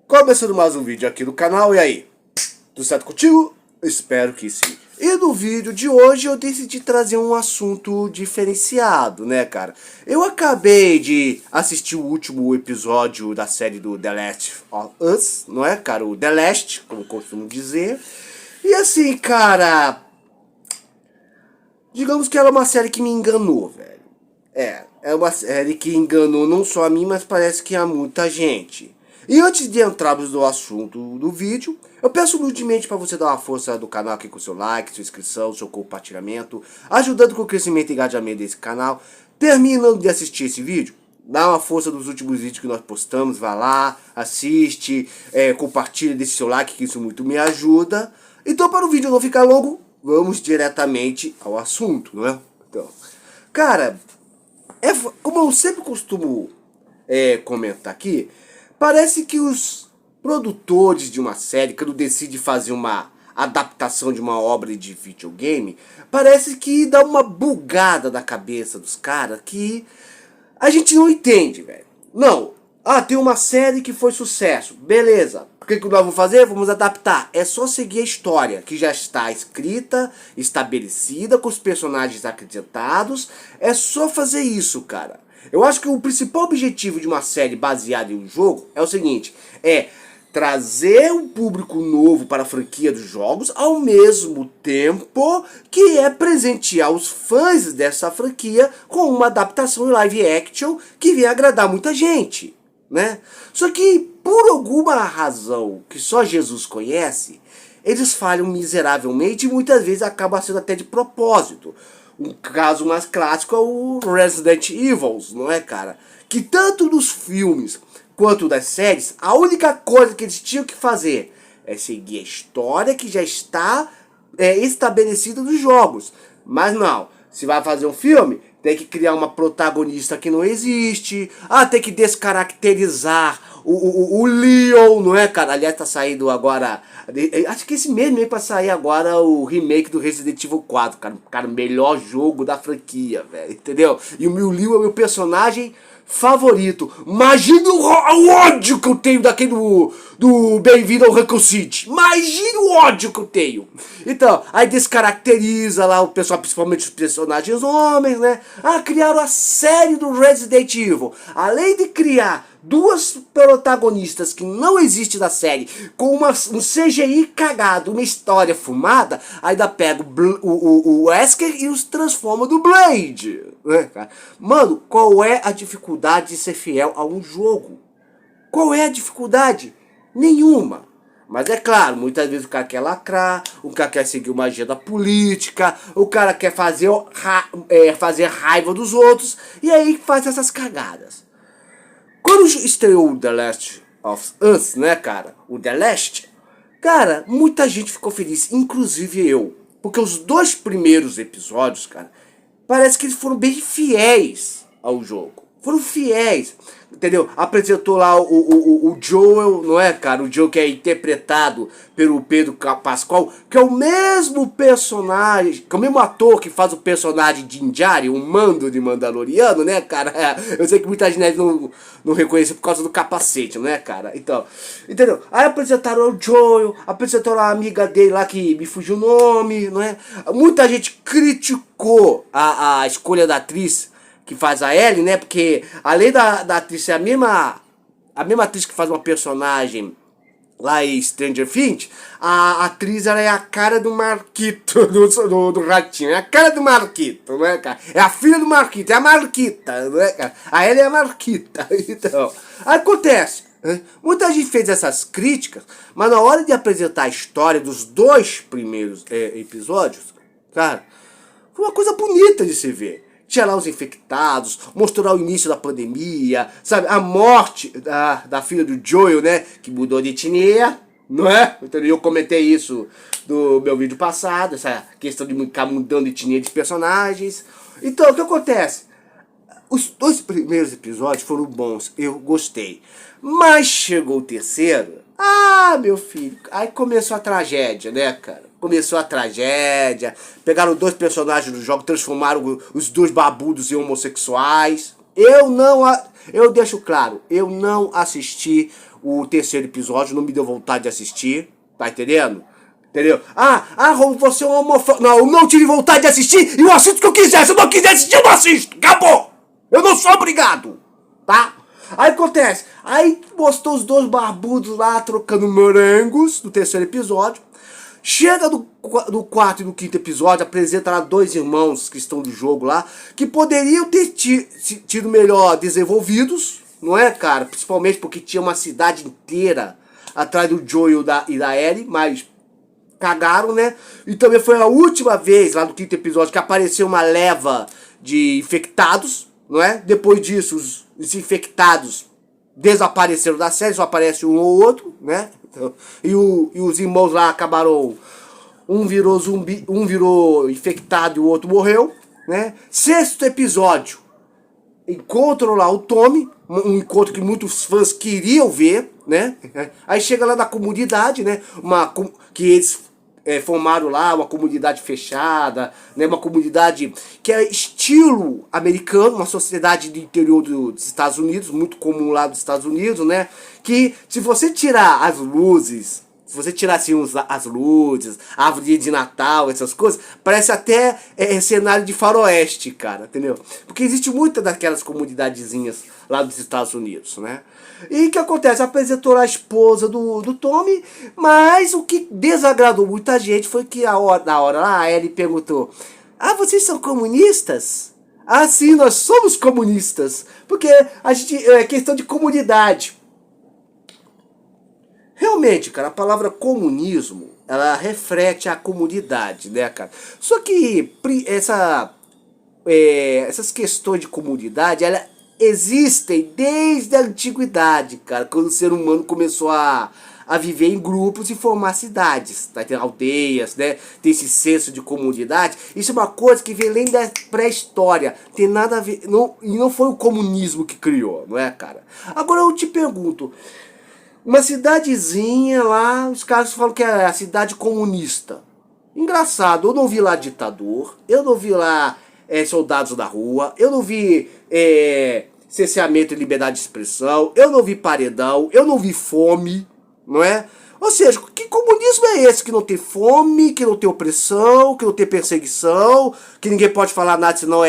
Começando mais um vídeo aqui no canal, e aí? Tudo certo contigo? Espero que sim. E no vídeo de hoje eu decidi trazer um assunto diferenciado, né, cara? Eu acabei de assistir o último episódio da série do The Last of Us, não é, cara? O The Last, como costumo dizer. E assim, cara, digamos que ela é uma série que me enganou, velho. É uma série que enganou não só a mim, mas parece que a muita gente. E antes de entrarmos no assunto do vídeo, eu peço humildemente para você dar uma força do canal aqui com seu like, sua inscrição, seu compartilhamento, ajudando com o crescimento e engajamento desse canal. Terminando de assistir esse vídeo, dá uma força dos últimos vídeos que nós postamos, vai lá, assiste, compartilha, deixa seu like, que isso muito me ajuda. Então, para o vídeo não ficar longo, vamos diretamente ao assunto, não é? Então, cara, como eu sempre costumo comentar aqui, parece que os produtores de uma série, quando decidem fazer uma adaptação de uma obra de videogame, parece que dá uma bugada na cabeça dos caras que a gente não entende, velho. Não, tem uma série que foi sucesso, beleza. O que nós vamos fazer? Vamos adaptar. É só seguir a história, que já está escrita, estabelecida, com os personagens acreditados. É só fazer isso, cara. Eu acho que o principal objetivo de uma série baseada em um jogo é o seguinte, trazer um público novo para a franquia dos jogos, ao mesmo tempo que presentear os fãs dessa franquia com uma adaptação em live action que venha agradar muita gente, né? Só que, por alguma razão que só Jesus conhece, eles falham miseravelmente e muitas vezes acaba sendo até de propósito. Um caso mais clássico é o Resident Evil, não é, cara? Que tanto nos filmes quanto das séries, a única coisa que eles tinham que fazer é seguir a história que já está estabelecida nos jogos. Mas não, se vai fazer um filme, tem que criar uma protagonista que não existe, tem que descaracterizar o Leon, não é, cara? Aliás, tá saindo agora, acho que esse mês mesmo pra sair agora o remake do Resident Evil 4, cara, o melhor jogo da franquia, velho, entendeu? E o meu Leon é o meu personagem favorito. Imagina o ódio que eu tenho daquele do Bem-vindo ao Raccoon City. Imagina o ódio que eu tenho. Então, aí descaracteriza lá o pessoal, principalmente os personagens homens, né? Criaram a série do Resident Evil. Além de criar duas protagonistas que não existem na série, com um CGI cagado, uma história fumada, ainda pega o Wesker e os transforma do Blade, né, cara? Mano, qual é a dificuldade de ser fiel a um jogo? Qual é a dificuldade? Nenhuma. Mas é claro, muitas vezes o cara quer lacrar, o cara quer seguir uma agenda política, o cara quer fazer raiva dos outros, e aí faz essas cagadas. Quando estreou o The Last of Us, né, cara? O The Last, cara, muita gente ficou feliz, inclusive eu. Porque os dois primeiros episódios, cara, parece que eles foram bem fiéis ao jogo. Foram fiéis, entendeu? Apresentou lá o Joel, não é, cara? O Joel que é interpretado pelo Pedro Pascal, que é o mesmo personagem, que é o mesmo ator que faz o personagem de Din Djarin, o Mando de Mandaloriano, né, cara? Eu sei que muita gente não reconhece por causa do capacete, não é, cara? Então, entendeu? Aí apresentaram o Joel, apresentaram a amiga dele lá que me fugiu o nome, não é? Muita gente criticou a escolha da atriz que faz a Ellie, né? Porque além da atriz ser a mesma atriz que faz uma personagem lá em Stranger Things, a atriz ela é a cara do Marquito, do ratinho, é a cara do Marquito, não é, cara? É a filha do Marquito, é a Marquita, não é, cara? A Ellie é a Marquita, então, acontece. Muita gente fez essas críticas, mas na hora de apresentar a história dos dois primeiros episódios, cara, foi uma coisa bonita de se ver. Tinha lá os infectados, mostrou o início da pandemia, sabe? A morte da filha do Joel, né? Que mudou de etnia, não é? Então, eu comentei isso no meu vídeo passado, essa questão de ficar mudando de etnia de personagens. Então, o que acontece? Os dois primeiros episódios foram bons, eu gostei. Mas chegou o terceiro, meu filho, aí começou a tragédia, né, cara? Começou a tragédia, pegaram dois personagens do jogo, transformaram os dois babudos em homossexuais, Eu deixo claro, eu não assisti o terceiro episódio, não me deu vontade de assistir, tá entendendo? Entendeu? Romulo, você é um homofóbico. Não, eu não tive vontade de assistir e eu assisto o que eu quiser. Se eu não quiser assistir, eu não assisto. Acabou! Eu não sou obrigado, tá? Aí acontece, aí mostrou os dois barbudos lá trocando morangos no terceiro episódio. Chega no quarto e no quinto episódio, apresenta lá dois irmãos que estão do jogo lá, que poderiam ter tido melhor desenvolvidos, não é, cara? Principalmente porque tinha uma cidade inteira atrás do Joel e da Ellie, mas cagaram, né? E também foi a última vez, lá no quinto episódio, que apareceu uma leva de infectados, não é? Depois disso, os infectados desapareceram da série, só aparece um ou outro, né? E os irmãos lá acabaram, um virou zumbi, um virou infectado e o outro morreu, né? Sexto episódio, encontram lá o Tommy, um encontro que muitos fãs queriam ver, né? Aí chega lá na comunidade, né? Que eles formaram lá uma comunidade fechada, né? Uma comunidade que é estilo americano, uma sociedade do interior dos Estados Unidos, muito comum lá dos Estados Unidos, né? Que se você tirar as luzes, se você tirar assim as luzes, árvore de Natal, essas coisas, parece até cenário de faroeste, cara, entendeu? Porque existe muita daquelas comunidadezinhas lá dos Estados Unidos, né? E o que acontece? Apresentou a esposa do Tommy, mas o que desagradou muita gente foi que na hora lá a Ellie perguntou: vocês são comunistas? Sim, nós somos comunistas, porque a gente é questão de comunidade. Realmente, cara, a palavra comunismo, ela reflete a comunidade, né, cara? Só que essas questões de comunidade, ela existem desde a antiguidade, cara, quando o ser humano começou a viver em grupos e formar cidades, tá? Tem aldeias, né? Tem esse senso de comunidade. Isso é uma coisa que vem além da pré-história, tem nada a ver, e não foi o comunismo que criou, não é, cara? Agora eu te pergunto, uma cidadezinha lá, os caras falam que é a cidade comunista. Engraçado, eu não vi lá ditador, eu não vi lá soldados na rua, eu não vi cerceamento e liberdade de expressão, eu não vi paredão, eu não vi fome, não é? Ou seja, que comunismo é esse que não tem fome, que não tem opressão, que não tem perseguição, que ninguém pode falar nada se não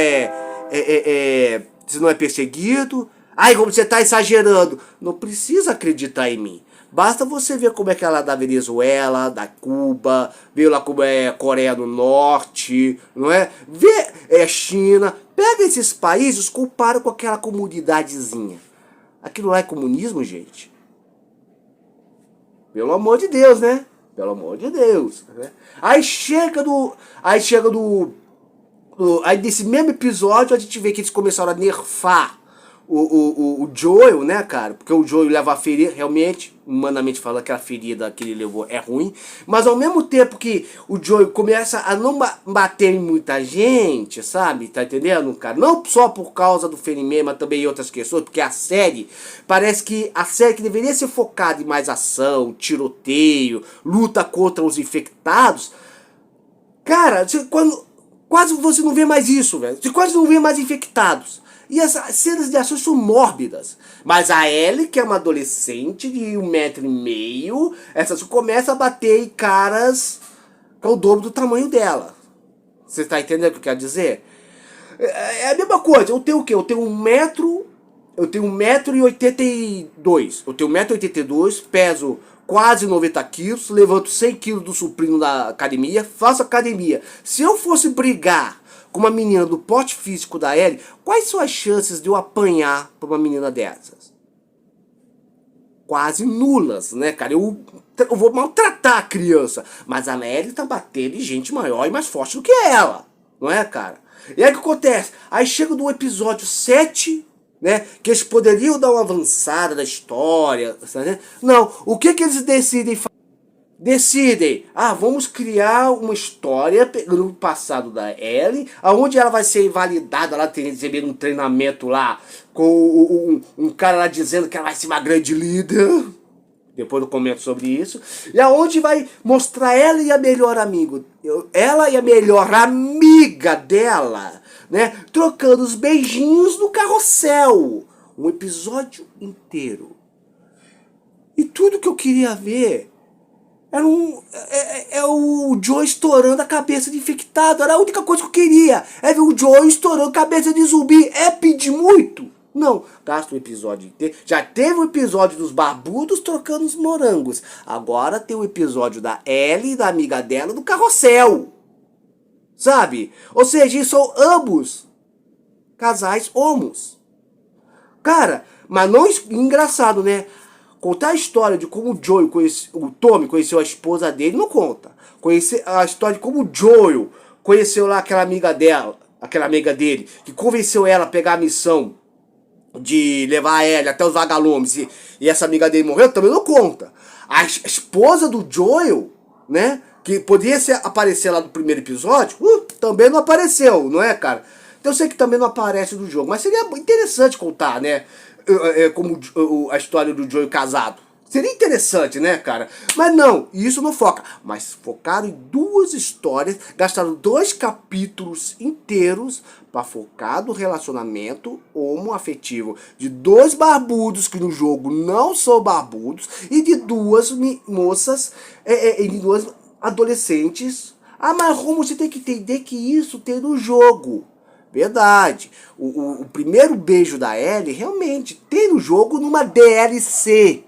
se não é perseguido? Ai, como você está exagerando. Não precisa acreditar em mim. Basta você ver como é que ela é da Venezuela, da Cuba, ver lá como é a Coreia do Norte, não é? Vê China. Pega esses países, compara com aquela comunidadezinha. Aquilo lá é comunismo, gente? Pelo amor de Deus, né? Pelo amor de Deus. Né? Aí desse mesmo episódio, a gente vê que eles começaram a nerfar o Joel, né, cara? Porque o Joel leva a ferida, realmente, humanamente falando, aquela ferida que ele levou é ruim. Mas ao mesmo tempo que o Joel começa a não bater em muita gente, sabe? Tá entendendo, cara? Não só por causa do ferimento, mas também em outras questões, porque a série, parece que a série que deveria ser focada em mais ação, tiroteio, luta contra os infectados, cara, quase você não vê mais isso, velho. Você quase não vê mais infectados. E as cenas de ação são mórbidas. Mas a Ellie, que é uma adolescente de 1,5 m, essa começa a bater em caras que é o dobro do tamanho dela. Você tá entendendo o que eu quero dizer? É a mesma coisa. Eu tenho o quê? Eu tenho 1,82 m. Eu tenho 1,82 m, peso quase 90 quilos, levanto 100 quilos do supino da academia, faço academia. Se eu fosse brigar com uma menina do porte físico da Ellie, quais são as chances de eu apanhar por uma menina dessas? Quase nulas, né, cara? Eu vou maltratar a criança, mas a Ellie tá batendo em gente maior e mais forte do que ela, não é, cara? E aí o que acontece? Aí chega no episódio 7, né, que eles poderiam dar uma avançada na história, né? Não, o que eles decidem fazer? Vamos criar uma história pegando o passado da Ellie, aonde ela vai ser invalidada, ela tem recebido um treinamento lá, com um cara lá dizendo que ela vai ser uma grande líder, depois eu comento sobre isso, e aonde vai mostrar ela e a melhor amiga dela, né? Trocando os beijinhos no carrossel. Um episódio inteiro. E tudo que eu queria ver era o Joe estourando a cabeça de infectado. Era a única coisa que eu queria. É ver o Joe estourando a cabeça de zumbi. É pedir muito? Não. Gasta um episódio inteiro. Já teve o episódio dos barbudos trocando os morangos. Agora tem o episódio da Ellie e da amiga dela do carrossel. Sabe? Ou seja, são ambos casais homos. Cara, mas não engraçado, né? Contar a história de como o Tommy conheceu a esposa dele não conta. Conhecer a história de como o Joel conheceu lá aquela amiga dele, que convenceu ela a pegar a missão de levar a Ellie até os vagalumes e essa amiga dele morreu, também não conta. A esposa do Joel, né? Que poderia aparecer lá no primeiro episódio, também não apareceu, não é, cara? Então eu sei que também não aparece no jogo, mas seria interessante contar, né? Como a história do Joey casado. Seria interessante, né, cara? Mas não, isso não foca. Mas focaram em duas histórias, gastaram 2 capítulos inteiros para focar no relacionamento homoafetivo de 2 barbudos que no jogo não são barbudos e de 2 moças e de 2 adolescentes. Ah, mas Romo, você tem que entender que isso tem no jogo. Verdade. O primeiro beijo da Ellie realmente tem no jogo numa DLC.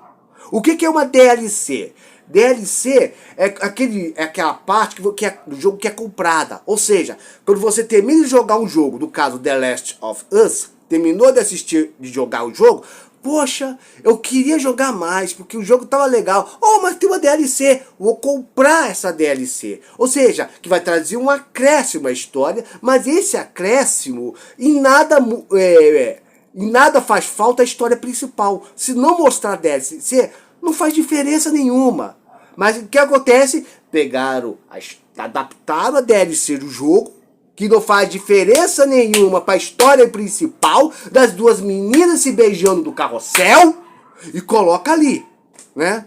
O que é uma DLC? DLC é aquela parte do jogo que é comprada. Ou seja, quando você termina de jogar um jogo, no caso The Last of Us, terminou de jogar o jogo, poxa, eu queria jogar mais, porque o jogo tava legal. Oh, mas tem uma DLC, vou comprar essa DLC. Ou seja, que vai trazer um acréscimo à história, mas esse acréscimo em nada faz falta a história principal. Se não mostrar DLC, não faz diferença nenhuma. Mas o que acontece? Adaptaram a DLC do jogo, que não faz diferença nenhuma para a história principal das 2 meninas se beijando do carrossel, e coloca ali, né?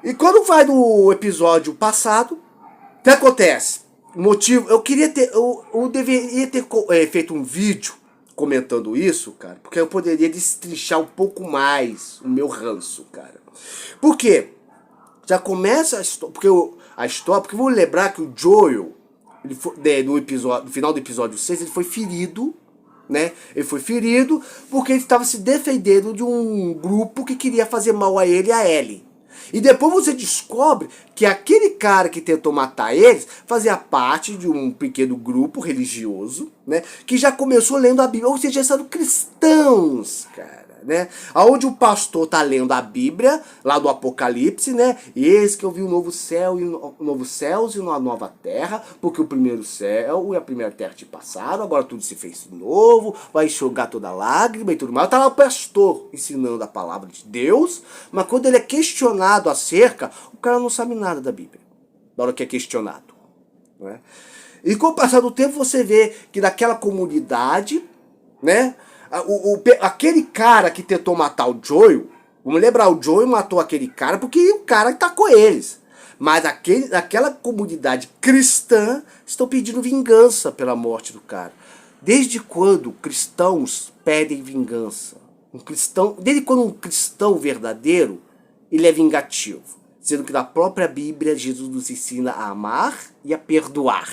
E quando vai no episódio passado, o que acontece? O motivo, eu deveria ter feito um vídeo comentando isso, cara, porque eu poderia destrinchar um pouco mais o meu ranço, cara. Por quê? Já começa a história, porque vou lembrar que o Joel, no final do episódio 6, ele foi ferido, né? Ele foi ferido porque ele estava se defendendo de um grupo que queria fazer mal a ele e a Ellie. E depois você descobre que aquele cara que tentou matar eles fazia parte de um pequeno grupo religioso, né? Que já começou lendo a Bíblia, ou seja, são cristãos, cara. Né? Aonde o pastor tá lendo a Bíblia, lá do Apocalipse, né? E eis que eu vi um novo céu e novo céus e uma nova terra, porque o primeiro céu e a primeira terra te passaram, agora tudo se fez novo, vai enxugar toda lágrima e tudo mais. Tá lá o pastor ensinando a palavra de Deus, mas quando ele é questionado acerca, o cara não sabe nada da Bíblia, na hora que é questionado, né? E com o passar do tempo você vê que naquela comunidade, né? Aquele cara que tentou matar o Joel, vamos lembrar, o Joel matou aquele cara porque o cara tacou eles. Mas aquela comunidade cristã estão pedindo vingança pela morte do cara. Desde quando cristãos pedem vingança? Desde quando um cristão verdadeiro, ele é vingativo? Sendo que na própria Bíblia Jesus nos ensina a amar e a perdoar,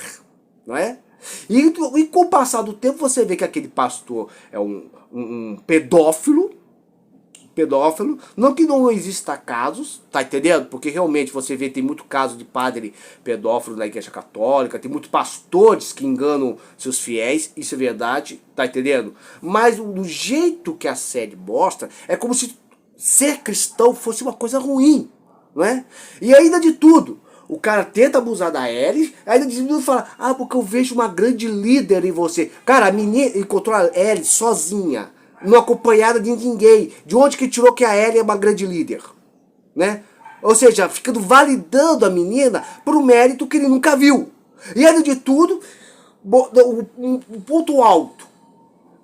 não é? E com o passar do tempo você vê que aquele pastor é um pedófilo, não que não exista casos, tá entendendo? Porque realmente você vê, tem muito caso de padre pedófilo na igreja católica, tem muitos pastores que enganam seus fiéis, isso é verdade, tá entendendo? Mas do jeito que a série mostra, é como se ser cristão fosse uma coisa ruim, não é? E ainda de tudo, o cara tenta abusar da Ellie, aí ele fala, porque eu vejo uma grande líder em você. Cara, a menina encontrou a Ellie sozinha, não acompanhada de ninguém. De onde que tirou que a Ellie é uma grande líder? Né? Ou seja, ficando validando a menina por um mérito que ele nunca viu. E além de tudo, um ponto alto.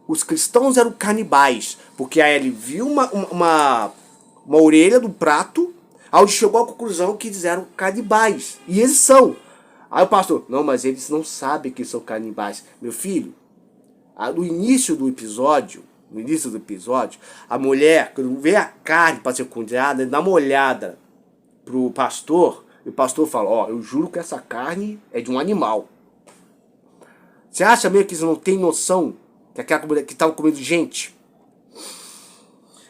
Os cristãos eram canibais, porque a Ellie viu uma orelha do prato, onde chegou à conclusão que eles eram canibais. E eles são. Aí o pastor, não, mas eles não sabem que são canibais. Meu filho, no início do episódio, a mulher, quando vê a carne para ser condenada, ele dá uma olhada pro pastor, e o pastor fala, ó, eu juro que essa carne é de um animal. Você acha mesmo que eles não têm noção que aquela mulher que estava comendo gente?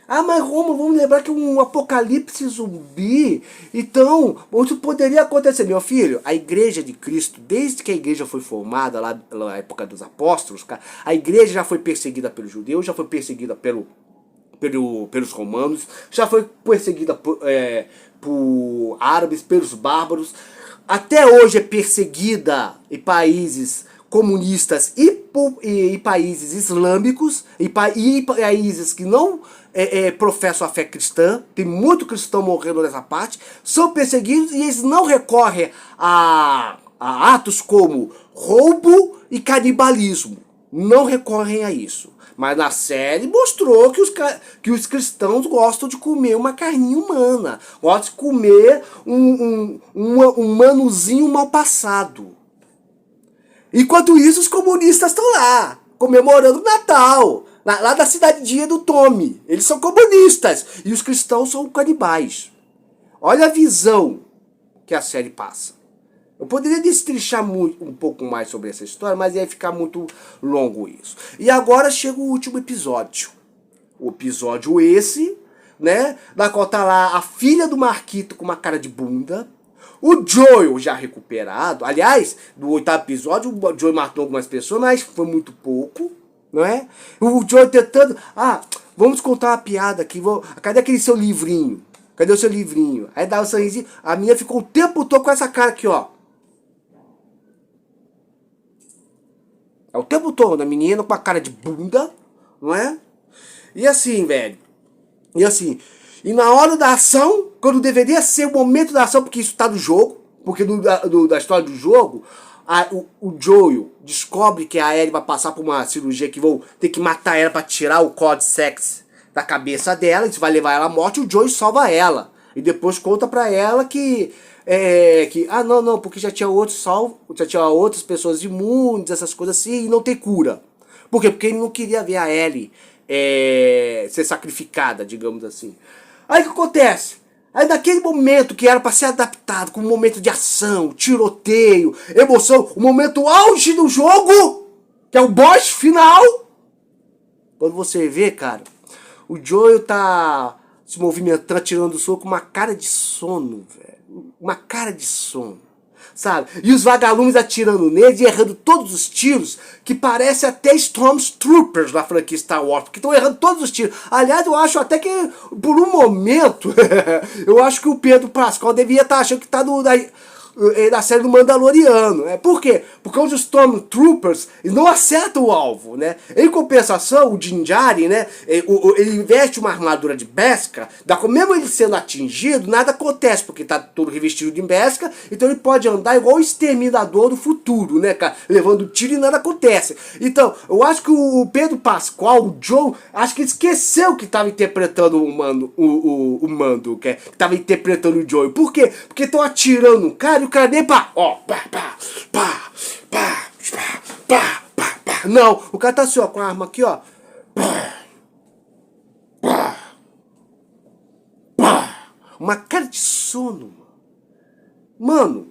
Ah, mas Romulo, vamos lembrar que um apocalipse zumbi, então, isso poderia acontecer. Meu filho, a igreja de Cristo, desde que a igreja foi formada, lá na época dos apóstolos, a igreja já foi perseguida pelos judeus, já foi perseguida pelos romanos, já foi perseguida por árabes, pelos bárbaros, até hoje é perseguida em países comunistas e países islâmicos e países que não professam a fé cristã, tem muito cristão morrendo nessa parte, são perseguidos e eles não recorrem a atos como roubo e canibalismo. Não recorrem a isso. Mas na série mostrou que os cristãos gostam de comer uma carninha humana. Gostam de comer um humanozinho mal passado. Enquanto isso, os comunistas estão lá, comemorando o Natal. Lá da cidadinha do Tommy. Eles são comunistas. E os cristãos são canibais. Olha a visão que a série passa. Eu poderia destrinchar um pouco mais sobre essa história, mas ia ficar muito longo isso. E agora chega o último episódio. O episódio esse, né? Na qual tá lá a filha do Marquito com uma cara de bunda. O Joel já recuperado. Aliás, do 8º episódio, o Joel matou algumas pessoas, mas foi muito pouco, não é? O Joel tentando... Ah, vamos contar uma piada aqui. Cadê aquele seu livrinho? Cadê o seu livrinho? Aí dá o sorrisinho. A minha ficou o tempo todo com essa cara aqui, ó. É o tempo todo, a menina com a cara de bunda, não é? E assim, velho. E assim... E na hora da ação, quando deveria ser o momento da ação, porque isso tá no jogo, porque da história do jogo, o Joel descobre que a Ellie vai passar por uma cirurgia que vão ter que matar ela pra tirar o Cordyceps da cabeça dela, isso vai levar ela à morte, e o Joel salva ela. E depois conta pra ela que não, porque já tinha outras pessoas imunes, essas coisas assim, e não tem cura. Por quê? Porque ele não queria ver a Ellie ser sacrificada, digamos assim. Aí o que acontece? Aí naquele momento que era para ser adaptado com um momento de ação, tiroteio, emoção, o momento auge do jogo, que é o boss final. Quando você vê, cara, o Joel tá se movimentando, tirando o soco com uma cara de sono, velho. Uma cara de sono. Sabe? E os vagalumes atirando neles e errando todos os tiros, que parece até Stormtroopers na franquia Star Wars, porque estão errando todos os tiros. Aliás, eu acho até que, por um momento, eu acho que o Pedro Pascal devia estar achando que está da série do Mandaloriano. Por quê? Porque os Stormtroopers não acertam o alvo, né? Em compensação, o Din Djarin, né? Ele veste uma armadura de Beskar, mesmo ele sendo atingido, nada acontece, porque tá todo revestido de Beskar, então ele pode andar igual o Exterminador do futuro, né, cara? Levando tiro e nada acontece. Então, eu acho que o Pedro Pascal, o Joe, acho que esqueceu que estava interpretando o Mando, que estava interpretando o Joe. Por quê? Porque estão atirando no cara e o cara nem pá, ó, pá. Não, o cara tá assim, ó, com a arma aqui, ó. Uma cara de sono. Mano.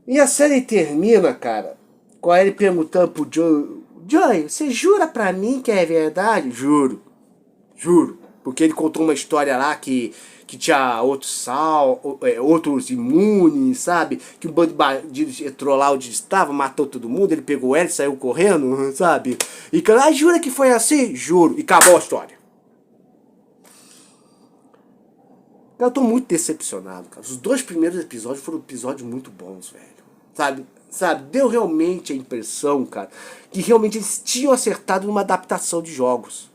E a série termina, cara, com ele perguntando pro Joey, você jura pra mim que é verdade? Juro. Porque ele contou uma história lá que tinha outros imunes, sabe? Que o bando de bandidos entrou lá onde estava, matou todo mundo, ele pegou ela e saiu correndo, sabe? E cara, jura que foi assim? Juro. E acabou a história. Eu tô muito decepcionado, cara. Os 2 primeiros episódios foram episódios muito bons, velho. Sabe? Deu realmente a impressão, cara, que realmente eles tinham acertado numa adaptação de jogos.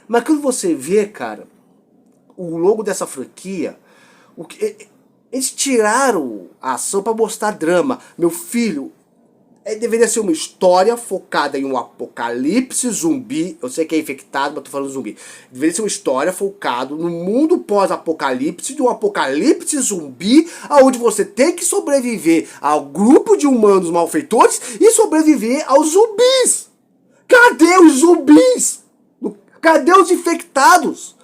Mas quando você vê, cara, o logo dessa franquia, eles tiraram a ação pra mostrar drama. Meu filho, Deveria ser uma história focada em um apocalipse zumbi. Eu sei que é infectado, mas tô falando zumbi. Deveria ser uma história focada no mundo pós-apocalipse, de um apocalipse zumbi, onde você tem que sobreviver ao grupo de humanos malfeitores e sobreviver aos zumbis. Cadê os zumbis? Cadê os infectados?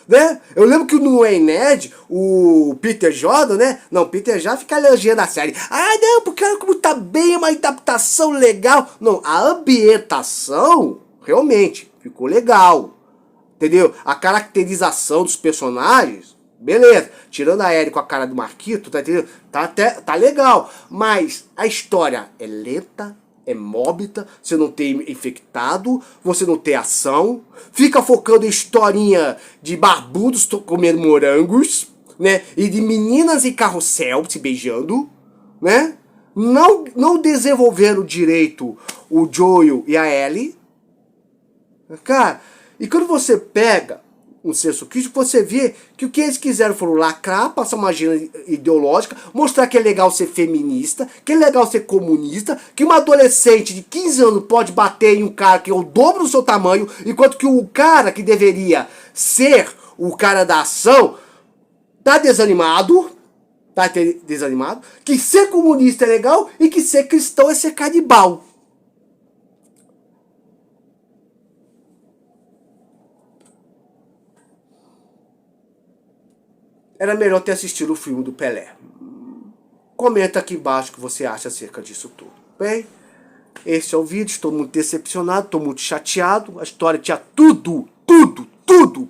Né? Eu lembro que no Nerd, o Peter Jordan, né? Não, Peter já fica elogiando a série. Ah, não, porque olha como tá bem, uma adaptação legal. Não, a ambientação realmente ficou legal. Entendeu? A caracterização dos personagens, beleza. Tirando a Ellie com a cara do Marquito, tá entendendo? Tá legal. Mas a história é lenta, é mórbida, você não tem infectado, você não tem ação, fica focando em historinha de barbudos comendo morangos, né? E de meninas em carrossel se beijando, né? Não desenvolveram direito o Joel e a Ellie. Cara, e quando você pega um senso crítico, você vê que o que eles quiseram foram lacrar, passar uma agenda ideológica, mostrar que é legal ser feminista, que é legal ser comunista, que uma adolescente de 15 anos pode bater em um cara que é o dobro do seu tamanho, enquanto que o cara que deveria ser o cara da ação tá desanimado, que ser comunista é legal e que ser cristão é ser canibal. Era melhor ter assistido o filme do Pelé. Comenta aqui embaixo o que você acha acerca disso tudo. Bem, esse é o vídeo. Estou muito decepcionado, estou muito chateado. A história tinha tudo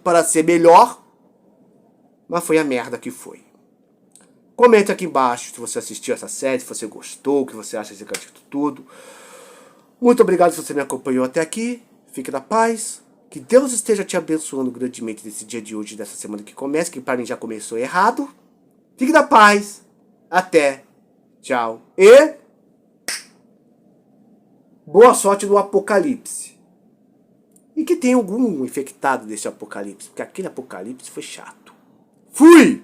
para ser melhor. Mas foi a merda que foi. Comenta aqui embaixo se você assistiu essa série, se você gostou, o que você acha acerca disso tudo. Muito obrigado se você me acompanhou até aqui. Fique na paz. Que Deus esteja te abençoando grandemente nesse dia de hoje, dessa semana que começa, que para mim já começou errado. Fique na paz. Até. Tchau. E boa sorte no apocalipse. E que tenha algum infectado desse apocalipse, porque aquele apocalipse foi chato. Fui!